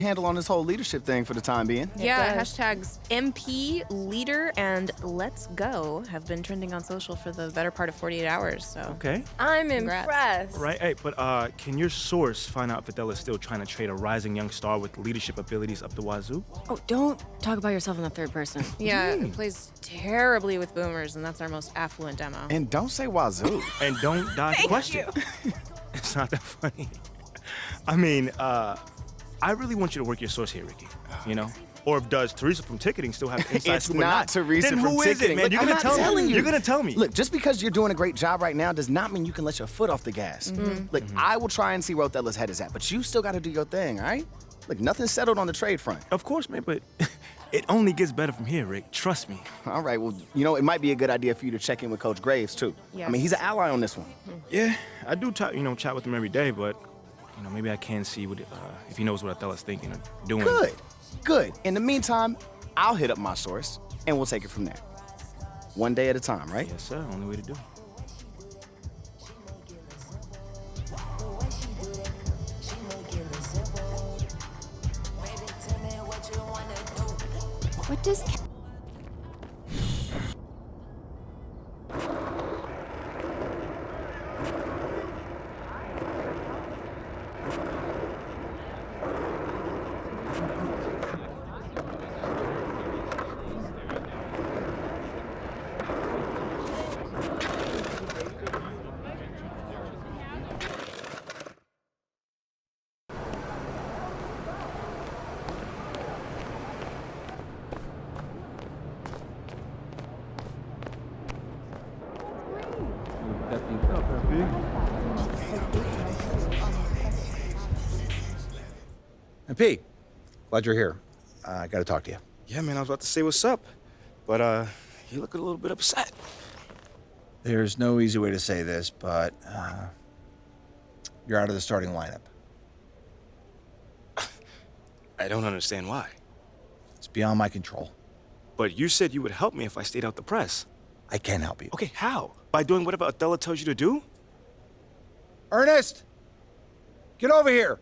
handle on this whole leadership thing for the time being. Yeah, hashtags MP, leader, and let's go have been trending on social for the better part of 48 hours, so. Okay. I'm Congrats. impressed. Right, hey, but can your source find out if Adele is still trying to trade a rising young star with leadership abilities up the wazoo? Oh, don't talk about yourself in the third person. Yeah, it plays terribly with boomers, and that's our most affluent demo. And don't say wazoo. And don't dodge the question. It's not that funny. I mean, I really want you to work your source here, Ricky. You know? Or does Teresa from ticketing still have inside It's scoop or not Teresa then from who is ticketing. it, man? Look, You're I'm gonna not tell telling me. you. You're gonna tell me. Look, just because you're doing a great job right now does not mean you can let your foot off the gas. Look, I will try and see where Othello's head is at, but you still got to do your thing, all right? Look, nothing's settled on the trade front. Of course, man, but it only gets better from here, Rick. Trust me. All right, well, you know, it might be a good idea for you to check in with Coach Graves, too. Yes. I mean, he's an ally on this one. Yeah, I do chat with him every day, but maybe I can see what if he knows what Othello's thinking or doing. Good. In the meantime, I'll hit up my source, and we'll take it from there. One day at a time, right? Yes, sir. Only way to do it. What does And P, glad you're here. I gotta talk to you. Yeah, man, I was about to say what's up, but you look a little bit upset. There's no easy way to say this, but you're out of the starting lineup. I don't understand why. It's beyond my control. But you said you would help me if I stayed out the press. I can help you. Okay, how? By doing whatever Othello tells you to do? Ernest! Get over here!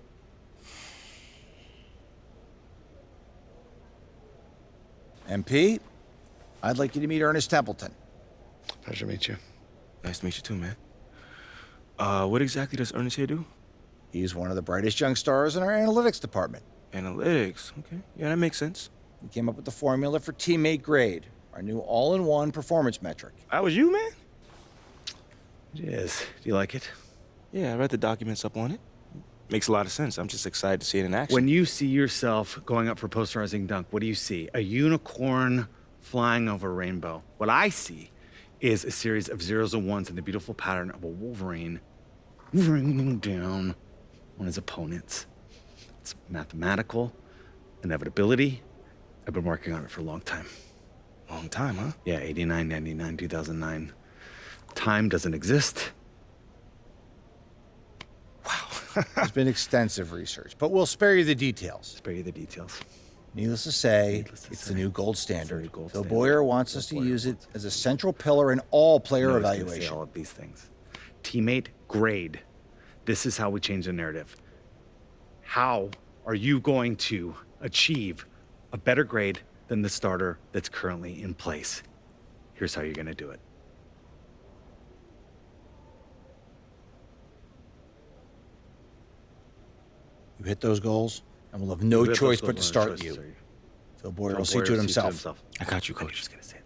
MP, I'd like you to meet Ernest Templeton. Pleasure to meet you. Nice to meet you too, man. What exactly does Ernest here do? He's one of the brightest young stars in our analytics department. Analytics, okay. Yeah, that makes sense. He came up with the formula for teammate grade, our new all-in-one performance metric. That was you, man? It is. Do you like it? Yeah, I read the documents up on it. Makes a lot of sense. I'm just excited to see it in action. When you see yourself going up for posterizing dunk, what do you see? A unicorn flying over a rainbow. What I see is a series of zeros and ones in the beautiful pattern of a Wolverine raining down on his opponents. It's mathematical inevitability. I've been working on it for a long time. Long time, huh? Yeah, 89, 99, 2009. Time doesn't exist. There's been extensive research, but we'll spare you the details. Spare you the details. Needless to say, it's the new gold standard. Phil Boyer wants us to use it as a central pillar in all player I was gonna say evaluation. all of these things. Teammate grade. This is how we change the narrative. How are you going to achieve a better grade than the starter that's currently in place? Here's how you're going to do it. You hit those goals, and we'll have no choice but to start you. Phil Boyer will see to it himself. I got you, I was Coach. just going to say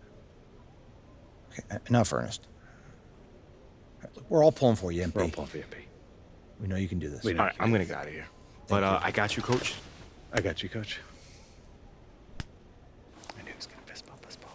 that. Okay, enough, Ernest. Look, we're all pulling for you, MP. We're all pulling for you, MP. We know you can do this. We know. All right, I'm gonna get out of here. But I got you, Coach. I got you, Coach. I knew he was going to fist bump us both.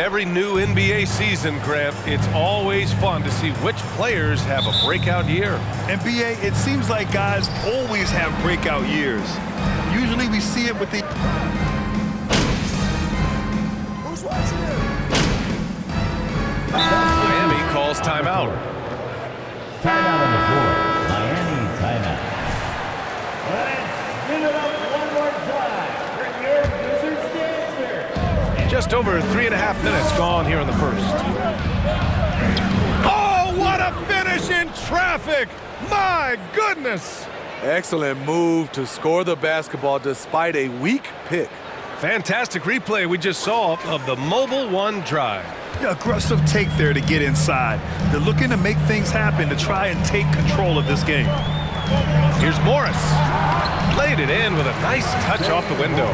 every new NBA season, Grant, it's always fun to see which players have a breakout year. NBA, it seems like guys always have breakout years. Usually we see it with the... Who's watching it? Miami calls timeout. Timeout on the floor. Miami timeout. Let's give it up one more time for your Wizards dancer. Just over 3.5 minutes gone here in the first. Oh, what a finish in traffic! My goodness! Excellent move to score the basketball despite a weak pick. Fantastic replay we just saw of the Mobile One drive. Yeah, aggressive take there to get inside. They're looking to make things happen to try and take control of this game. Here's Morris. Laid it in with a nice touch off the window.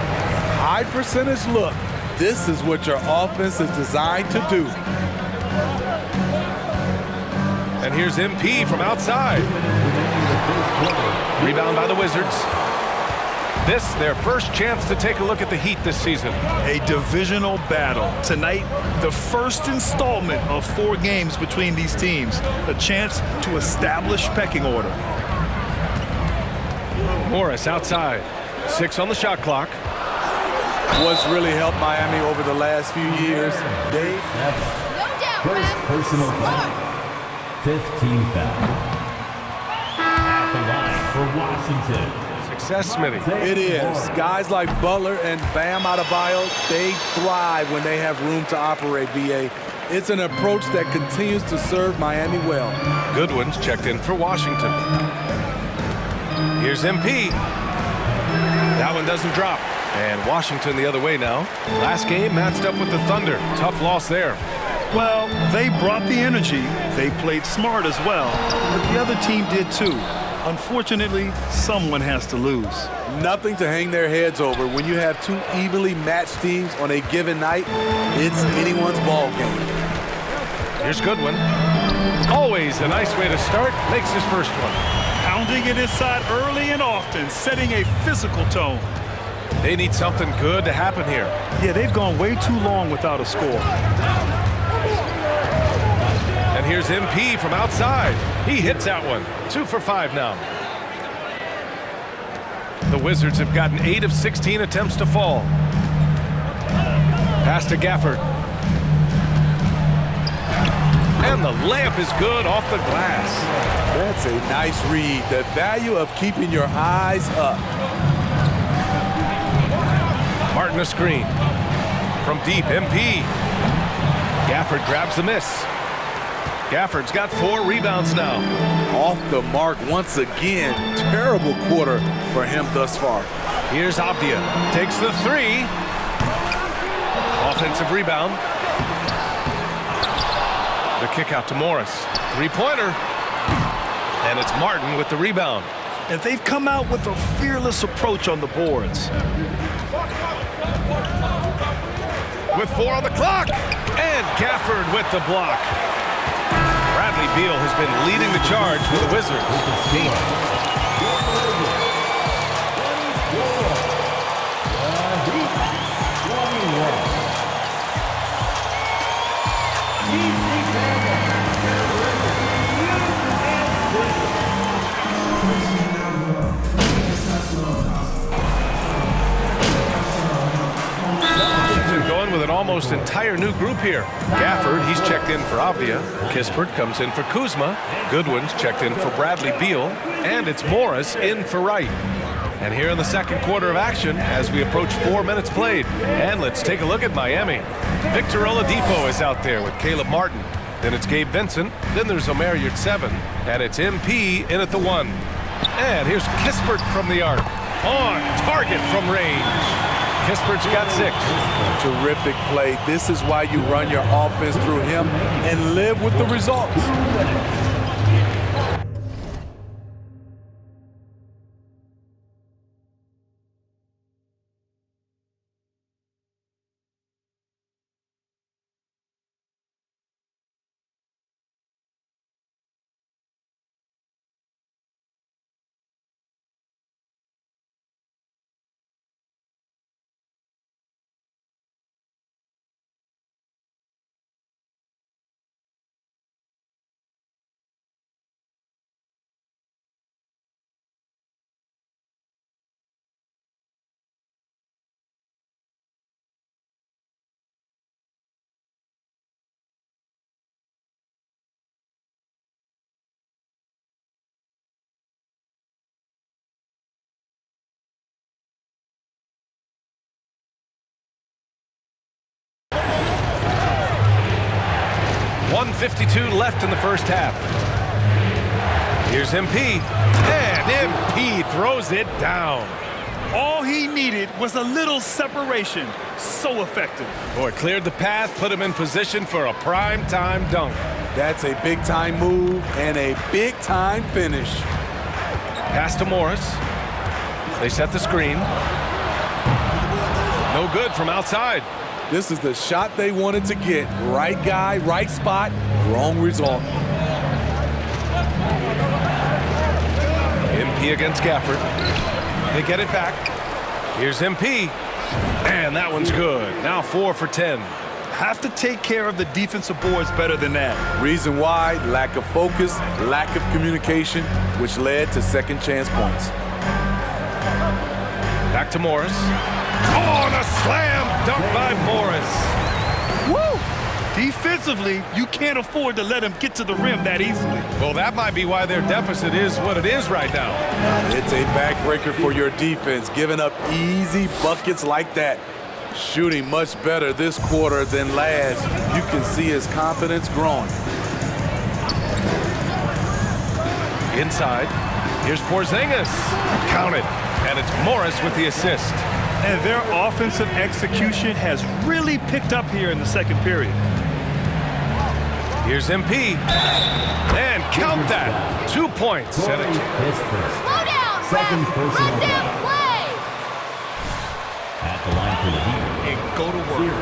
High percentage look. This is what your offense is designed to do. And here's MP from outside. Rebound by the Wizards. This, their first chance to take a look at the Heat this season. A divisional battle. Tonight, the first installment of 4 games between these teams. A chance to establish pecking order. Morris outside. 6 on the shot clock. What's really helped Miami over the last few years, Dave? No doubt, first personal foul. 15 foul. At the line for Washington. Success, Smitty. It is. Guys like Butler and Bam Adebayo, they thrive when they have room to operate, BA. It's an approach that continues to serve Miami well. Goodwin's checked in for Washington. Here's MP. That one doesn't drop. And Washington the other way now. Last game matched up with the Thunder. Tough loss there. Well, they brought the energy. They played smart as well. But the other team did too. Unfortunately, someone has to lose. Nothing to hang their heads over. When you have 2 evenly matched teams on a given night, it's anyone's ball game. Here's Goodwin. Always a nice way to start. Makes his first one. Pounding it inside early and often, setting a physical tone. They need something good to happen here. Yeah, they've gone way too long without a score. And here's MP from outside. He hits that one. 2 for 5 now. The Wizards have gotten 8 of 16 attempts to fall. Pass to Gafford. And the layup is good off the glass. That's a nice read. The value of keeping your eyes up. Martin a screen. From deep, MP. Gafford grabs the miss. Gafford's got 4 rebounds now. Off the mark once again. Terrible quarter for him thus far. Here's Avdia. Takes the 3. Offensive rebound. The kick out to Morris. 3-pointer. And it's Martin with the rebound. And they've come out with a fearless approach on the boards. With 4 on the clock. And Gafford with the block. Bradley Beal has been leading the charge for the Wizards. Going with an almost entire new group here. Gafford, he's checked in for Avdia. Kispert comes in for Kuzma. Goodwin's checked in for Bradley Beal. And it's Morris in for Wright. And here in the second quarter of action, as we approach 4 minutes played. And let's take a look at Miami. Victor Oladipo is out there with Caleb Martin. Then it's Gabe Vincent. Then there's Omer Yurtseven. And it's MP in at the 1. And here's Kispert from the arc. On target from range. Kispert's got 6. Terrific play. This is why you run your offense through him and live with the results. 1:52 left in the first half. Here's MP, and MP throws it down. All he needed was a little separation. So effective. Boy, cleared the path, put him in position for a prime-time dunk. That's a big-time move and a big-time finish. Pass to Morris. They set the screen. No good from outside. This is the shot they wanted to get. Right guy, right spot, wrong result. MP against Gafford. They get it back. Here's MP. And that one's good. Now 4 for 10. Have to take care of the defensive boards better than that. Reason why, lack of focus, lack of communication, which led to second chance points. Back to Morris. Oh, and a slam dunk by Morris. Woo! Defensively, you can't afford to let him get to the rim that easily. Well, that might be why their deficit is what it is right now. It's a backbreaker for your defense, giving up easy buckets like that. Shooting much better this quarter than last. You can see his confidence growing. Inside, here's Porzingis. Count it. And it's Morris with the assist. And their offensive execution has really picked up here in the second period. Here's MP. And count that. 2 points. Slow down, Second personal foul. Play. At the line for the Heat. And go to work.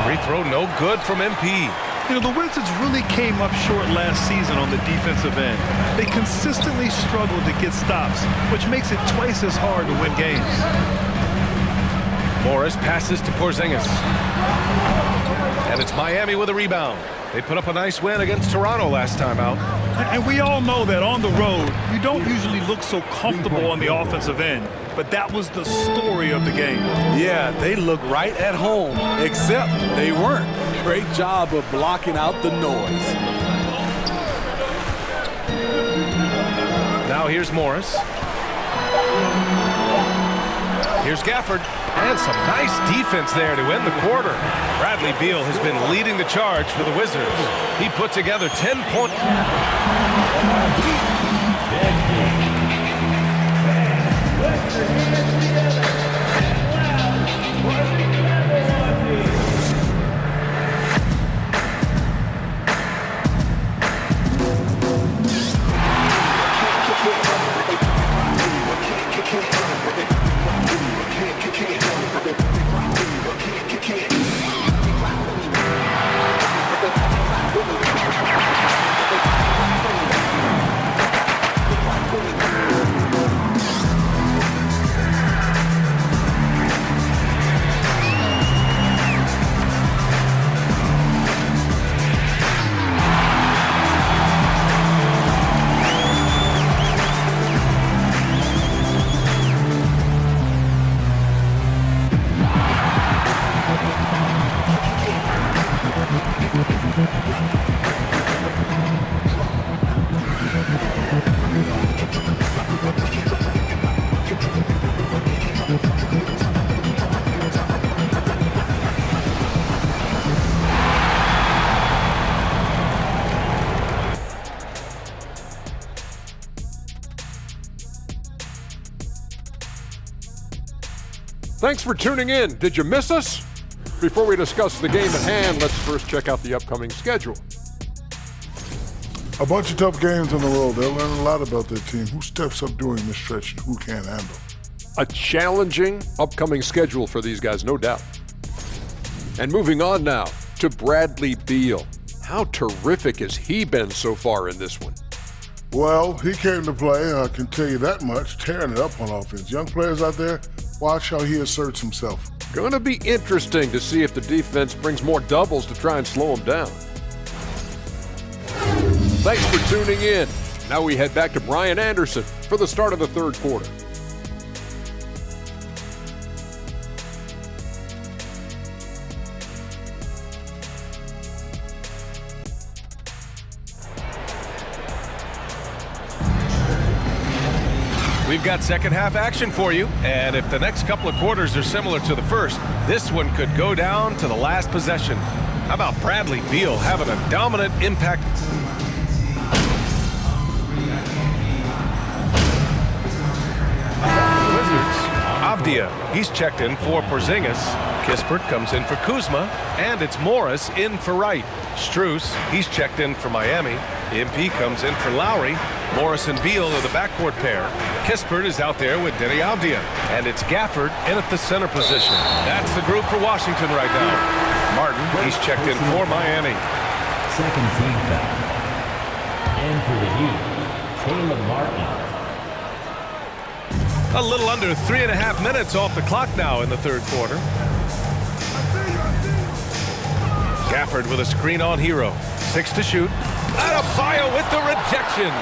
Free throw no good from MP. You know, the Wizards really came up short last season on the defensive end. They consistently struggled to get stops, which makes it twice as hard to win games. Morris passes to Porzingis. And it's Miami with a rebound. They put up a nice win against Toronto last time out. And we all know that on the road, you don't usually look so comfortable on the offensive end. But that was the story of the game. Yeah, they look right at home, except they weren't. Great job of blocking out the noise. Now here's Morris. Here's Gafford. And some nice defense there to end the quarter. Bradley Beal has been leading the charge for the Wizards. He put together 10 points. Thanks for tuning in. Did you miss us? Before we discuss the game at hand, let's first check out the upcoming schedule. A bunch of tough games on the road. They'll learn a lot about their team, who steps up during this stretch and who can't handle. A challenging upcoming schedule for these guys, no doubt. And moving on now to Bradley Beal. How terrific has he been so far in this one? Well, he came to play, I can tell you that much, tearing it up on offense. Young players out there, watch how he asserts himself. Going to be interesting to see if the defense brings more doubles to try and slow him down. Thanks for tuning in. Now we head back to Brian Anderson for the start of the third quarter. We've got second half action for you, and if the next couple of quarters are similar to the first, this one could go down to the last possession. How about Bradley Beal having a dominant impact? Wizards. Avdia, he's checked in for Porzingis. Kispert comes in for Kuzma, and it's Morris in for Wright. Strus, he's checked in for Miami. MP comes in for Lowry. Morris and Beal are the backcourt pair. Kispert is out there with Denny Avdia, and it's Gafford in at the center position. That's the group for Washington right now. Martin, he's checked in for Miami. Second team foul. And for the Heat, Caleb Martin. A little under 3.5 minutes off the clock now in the third quarter. Gafford with a screen on Hero. 6 to shoot. Adebayo with the rejection.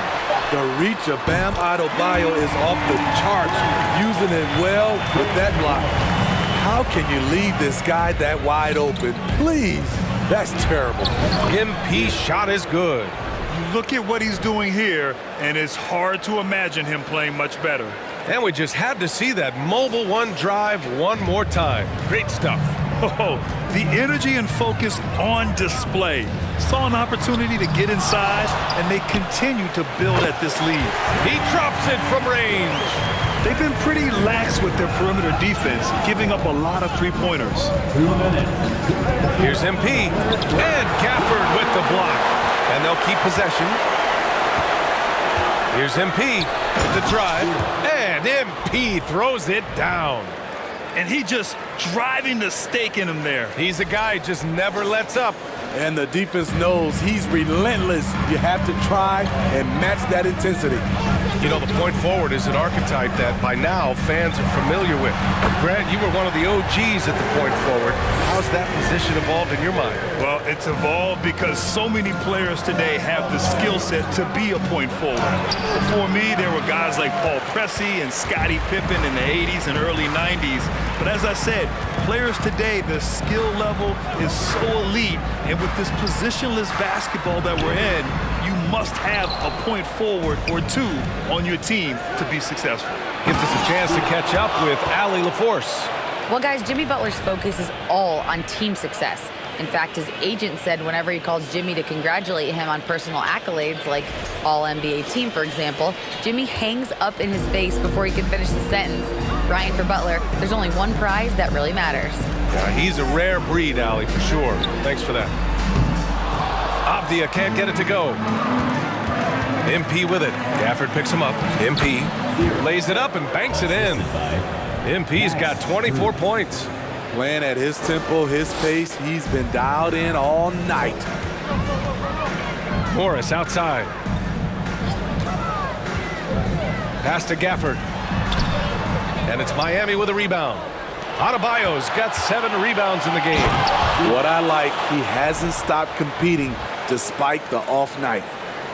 The reach of Bam Adebayo is off the charts, using it well with that block. How can you leave this guy that wide open? Please, that's terrible. MP shot is good. You look at what he's doing here, and it's hard to imagine him playing much better. And we just had to see that mobile one drive one more time. Great stuff. Oh, the energy and focus on display. Saw an opportunity to get inside, and they continue to build at this lead. He drops it from range. They've been pretty lax with their perimeter defense, giving up a lot of three-pointers. 2 minutes. Here's MP, and Gafford with the block. And they'll keep possession. Here's MP with the drive, and MP throws it down. And he just driving the stake in him there. He's a guy who just never lets up. And the defense knows he's relentless. You have to try and match that intensity. You know, the point forward is an archetype that by now fans are familiar with. Grant, you were one of the OGs at the point forward. How's that position evolved in your mind? Well, it's evolved because so many players today have the skill set to be a point forward. Before me, there were guys like Paul Pressey and Scottie Pippen in the 80s and early 90s. But as I said, players today, the skill level is so elite. And with this positionless basketball that we're in, you must have a point forward or two on your team to be successful. Gives us a chance to catch up with Allie LaForce. Well, guys, Jimmy Butler's focus is all on team success. In fact, his agent said whenever he calls Jimmy to congratulate him on personal accolades, like All-NBA team, for example, Jimmy hangs up in his face before he can finish the sentence. Brian, for Butler, there's only one prize that really matters. Yeah, he's a rare breed, Allie, for sure. Thanks for that. Avdia can't get it to go. MP with it. Gafford picks him up. MP lays it up and banks it in. MP's got 24 points. Playing at his tempo, his pace, he's been dialed in all night. Morris outside. Pass to Gafford. And it's Miami with a rebound. Adebayo's got 7 rebounds in the game. What I like, he hasn't stopped competing despite the off night.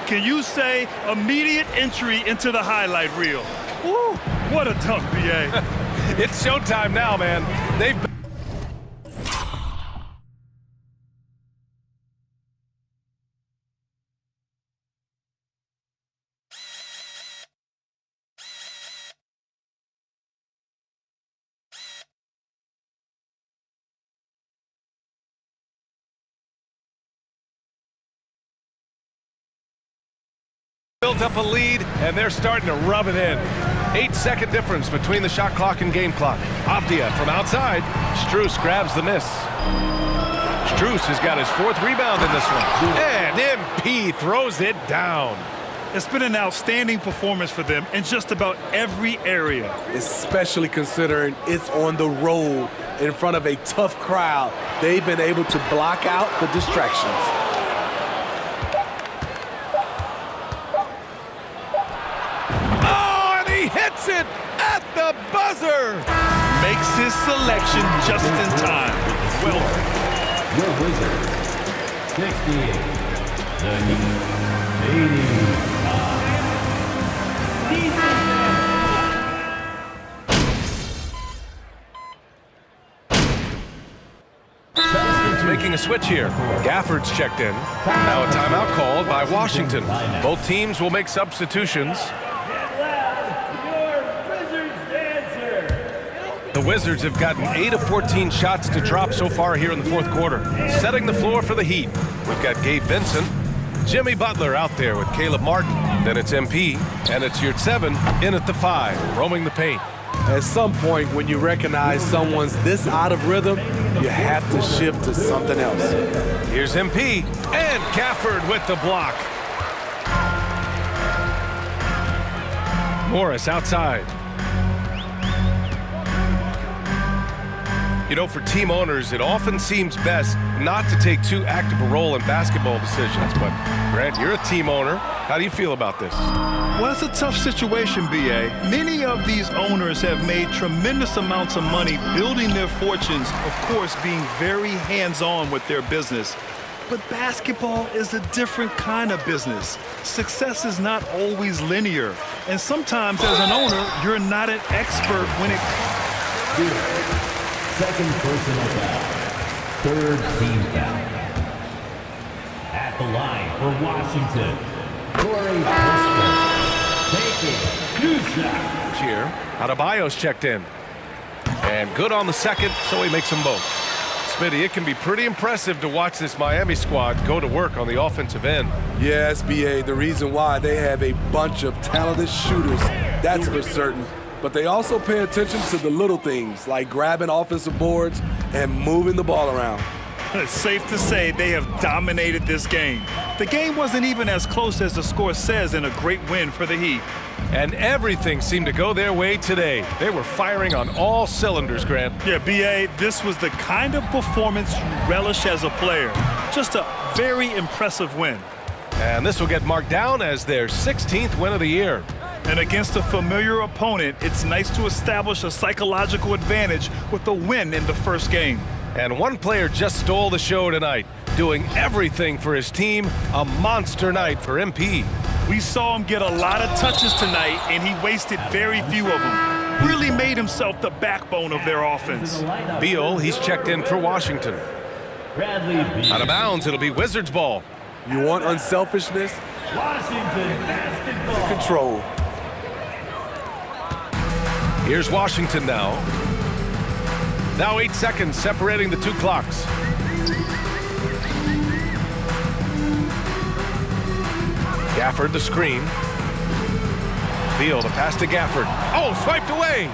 Can you say immediate entry into the highlight reel? Woo, what a dunk, BA. It's showtime now, man. They've built up a lead, and they're starting to rub it in. 8-second difference between the shot clock and game clock. Avdia from outside. Strus grabs the miss. Strus has got his 4th rebound in this one. And MP throws it down. It's been an outstanding performance for them in just about every area. Especially considering it's on the road in front of a tough crowd. They've been able to block out the distractions. Hits it at the buzzer. Makes his selection just in time. Well, your Wizards, 68. The Heat, 85. Making a switch here. Gafford's checked in. Now a timeout called by Washington. Both teams will make substitutions. The Wizards have gotten 8 of 14 shots to drop so far here in the fourth quarter. Setting the floor for the Heat, we've got Gabe Vincent, Jimmy Butler out there with Caleb Martin. Then it's MP, and it's Yurtseven in at the 5, roaming the paint. At some point, when you recognize someone's this out of rhythm, you have to shift to something else. Here's MP, and Gafford with the block. Morris outside. You know, for team owners, it often seems best not to take too active a role in basketball decisions. But, Grant, you're a team owner. How do you feel about this? Well, it's a tough situation, B.A. Many of these owners have made tremendous amounts of money building their fortunes, of course, being very hands-on with their business. But basketball is a different kind of business. Success is not always linear. And sometimes, as an owner, you're not an expert when it comes. Second personal foul. Third team foul. At the line for Washington, Corey Kispert. Taking 2 shots. Cheer. Adebayo's checked in. And good on the second, so he makes them both. Smitty, it can be pretty impressive to watch this Miami squad go to work on the offensive end. Yes, BA, the reason why they have a bunch of talented shooters, that's for certain. But they also pay attention to the little things, like grabbing offensive boards and moving the ball around. It's safe to say they have dominated this game. The game wasn't even as close as the score says in a great win for the Heat. And everything seemed to go their way today. They were firing on all cylinders, Grant. Yeah, B.A., this was the kind of performance you relish as a player. Just a very impressive win. And this will get marked down as their 16th win of the year. And against a familiar opponent, it's nice to establish a psychological advantage with a win in the first game. And one player just stole the show tonight, doing everything for his team. A monster night for MP. We saw him get a lot of touches tonight, and he wasted very few of them. Really made himself the backbone of their offense. Beal, he's checked in for Washington. Out of bounds, it'll be Wizards ball. You want unselfishness? Washington basketball. Control. Here's Washington now. Now 8 seconds separating the two clocks. Gafford the screen. Beal the pass to Gafford. Oh, swiped away.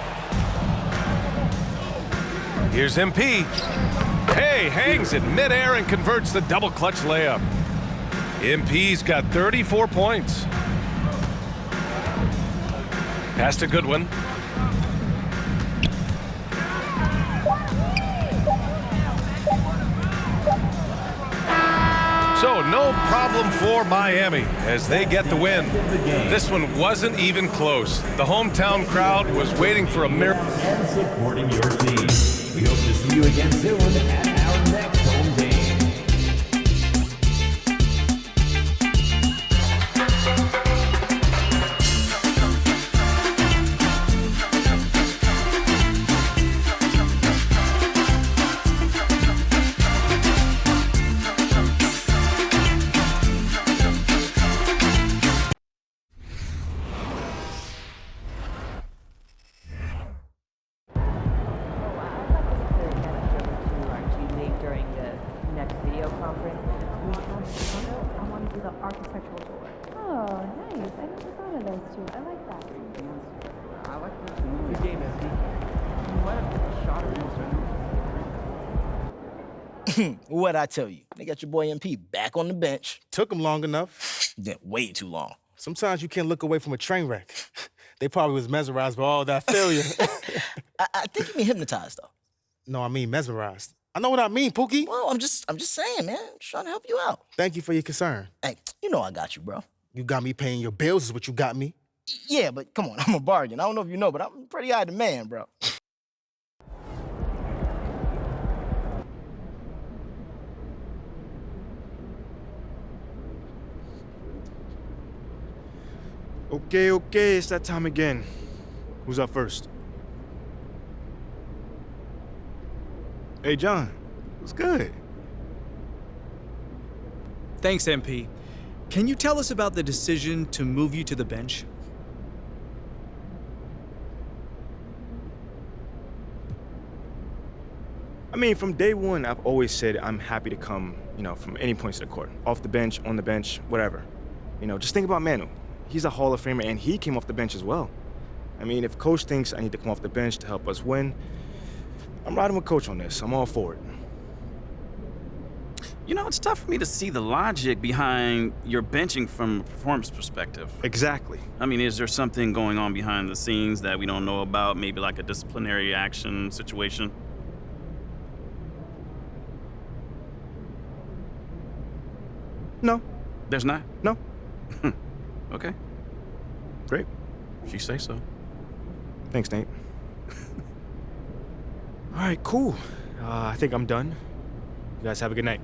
Here's MP. Hey, hangs it midair and converts the double clutch layup. MP's got 34 points. Pass to Goodwin. So no problem for Miami as they get the win. This one wasn't even close. The hometown crowd was waiting for a miracle. And supporting your team. We hope to see you again soon at our next home game. What'd I tell you? They got your boy MP back on the bench. Took him long enough. Yeah, way too long. Sometimes you can't look away from a train wreck. They probably was mesmerized by all that failure. I think you mean hypnotized, though. No, I mean mesmerized. I know what I mean, Pookie. Well, I'm just saying, man. I'm just trying to help you out. Thank you for your concern. Hey, you know I got you, bro. You got me paying your bills is what you got me. Yeah, but come on, I'm a bargain. I don't know if you know, but I'm a pretty high demand, bro. Okay, it's that time again. Who's up first? Hey, John. What's good? Thanks, MP. Can you tell us about the decision to move you to the bench? I mean, from day one, I've always said I'm happy to come, from any points of the court. Off the bench, on the bench, whatever. Just think about Manu. He's a Hall of Famer, and he came off the bench as well. I mean, if Coach thinks I need to come off the bench to help us win, I'm riding with Coach on this. I'm all for it. It's tough for me to see the logic behind your benching from a performance perspective. Exactly. I mean, is there something going on behind the scenes that we don't know about? Maybe like a disciplinary action situation? No. There's not? No. Okay. Great. If you say so. Thanks, Nate. All right, cool. I think I'm done. You guys have a good night.